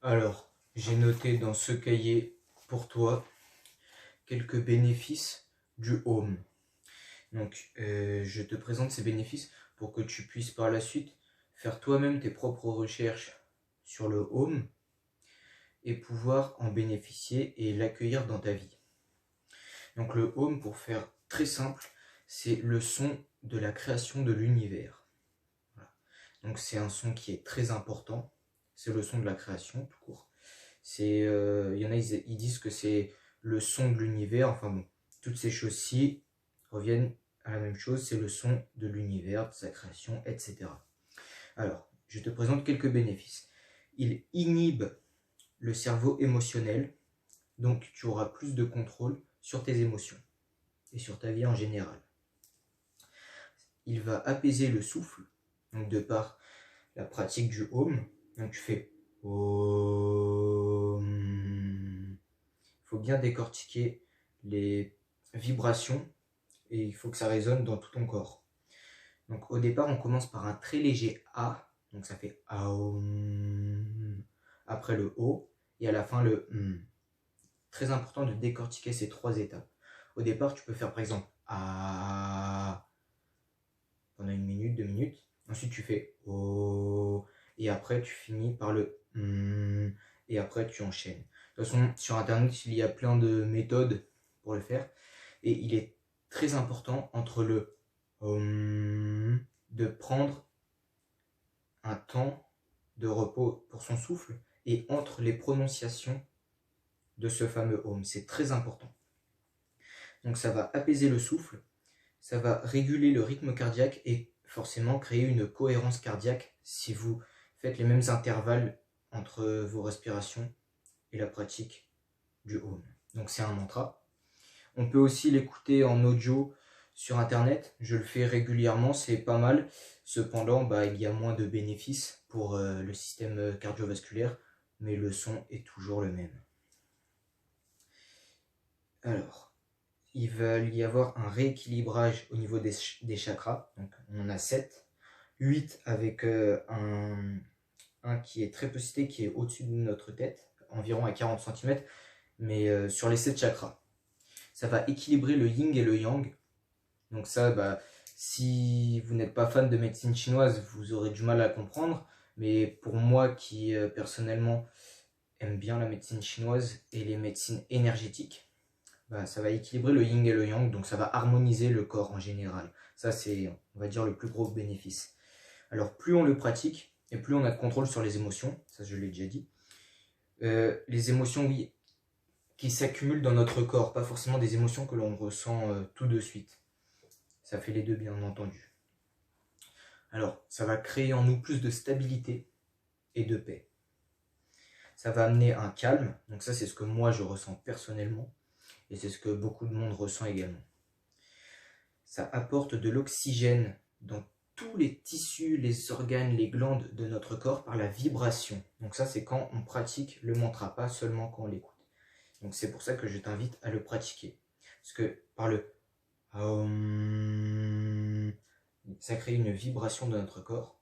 Alors, j'ai noté dans ce cahier pour toi quelques bénéfices du home. Donc, je te présente ces bénéfices pour que tu puisses par la suite faire toi-même tes propres recherches sur le home et pouvoir en bénéficier et l'accueillir dans ta vie. Donc, le home, pour faire très simple, c'est le son de la création de l'univers. Voilà. Donc, c'est un son qui est très important. C'est le son de la création, tout court. Il y en a, ils disent que c'est le son de l'univers. Enfin bon, toutes ces choses-ci reviennent à la même chose. C'est le son de l'univers, de sa création, etc. Alors, je te présente quelques bénéfices. Il inhibe le cerveau émotionnel. Donc, tu auras plus de contrôle sur tes émotions et sur ta vie en général. Il va apaiser le souffle. Donc, de par la pratique du home. Donc, tu fais Om. Il faut bien décortiquer les vibrations et il faut que ça résonne dans tout ton corps. Donc au départ, on commence par un très léger A, donc ça fait Aum, après le O et à la fin le M. Très important de décortiquer ces trois étapes. Au départ, tu peux faire par exemple A pendant 1 minute, 2 minutes. Ensuite, tu fais O et après, tu finis par le M et après, tu enchaînes. De toute façon, sur Internet, il y a plein de méthodes pour le faire. Et il est très important entre le de prendre un temps de repos pour son souffle et entre les prononciations de ce fameux Om. C'est très important. Donc ça va apaiser le souffle, ça va réguler le rythme cardiaque et forcément créer une cohérence cardiaque si vous faites les mêmes intervalles entre vos respirations et la pratique du Om. Donc c'est un mantra. On peut aussi l'écouter en audio sur internet, je le fais régulièrement, c'est pas mal. Cependant, il y a moins de bénéfices pour le système cardiovasculaire, mais le son est toujours le même. Alors, il va y avoir un rééquilibrage au niveau des chakras, donc on en a 7, 8 avec un qui est très petit, qui est au-dessus de notre tête, environ à 40 cm, mais sur les 7 chakras. Ça va équilibrer le yin et le yang. Donc ça, si vous n'êtes pas fan de médecine chinoise, vous aurez du mal à comprendre. Mais pour moi qui personnellement aime bien la médecine chinoise et les médecines énergétiques, ça va équilibrer le yin et le yang. Donc ça va harmoniser le corps en général. Ça c'est, on va dire, le plus gros bénéfice. Alors plus on le pratique et plus on a de contrôle sur les émotions. Ça je l'ai déjà dit. Les émotions, oui, qui s'accumulent dans notre corps, pas forcément des émotions que l'on ressent tout de suite. Ça fait les deux, bien entendu. Alors, ça va créer en nous plus de stabilité et de paix. Ça va amener un calme, donc ça c'est ce que moi je ressens personnellement, et c'est ce que beaucoup de monde ressent également. Ça apporte de l'oxygène dans tous les tissus, les organes, les glandes de notre corps par la vibration. Donc ça c'est quand on pratique le mantra, pas seulement quand on l'écoute. Donc c'est pour ça que je t'invite à le pratiquer. Parce que par le Aum, ça crée une vibration de notre corps.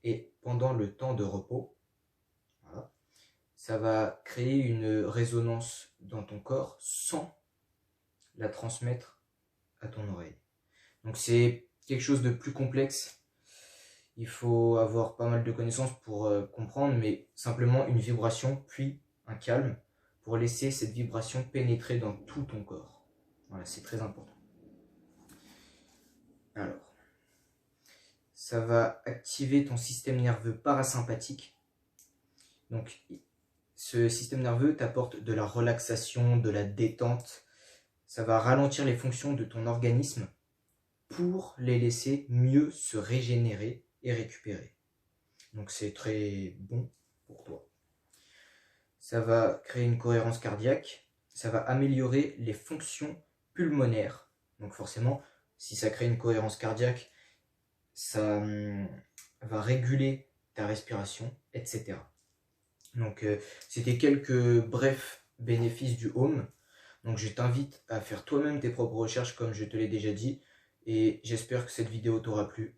Et pendant le temps de repos, voilà, ça va créer une résonance dans ton corps sans la transmettre à ton oreille. Donc c'est quelque chose de plus complexe. Il faut avoir pas mal de connaissances pour comprendre, mais simplement une vibration, puis un calme, pour laisser cette vibration pénétrer dans tout ton corps. Voilà, c'est très important. Alors, ça va activer ton système nerveux parasympathique. Donc, ce système nerveux t'apporte de la relaxation, de la détente. Ça va ralentir les fonctions de ton organisme pour les laisser mieux se régénérer et récupérer. Donc, c'est très bon pour toi. Ça va créer une cohérence cardiaque. Ça va améliorer les fonctions pulmonaires. Donc, forcément, si ça crée une cohérence cardiaque, ça va réguler ta respiration, etc. Donc c'était quelques brefs bénéfices du home. Donc je t'invite à faire toi-même tes propres recherches comme je te l'ai déjà dit. Et j'espère que cette vidéo t'aura plu.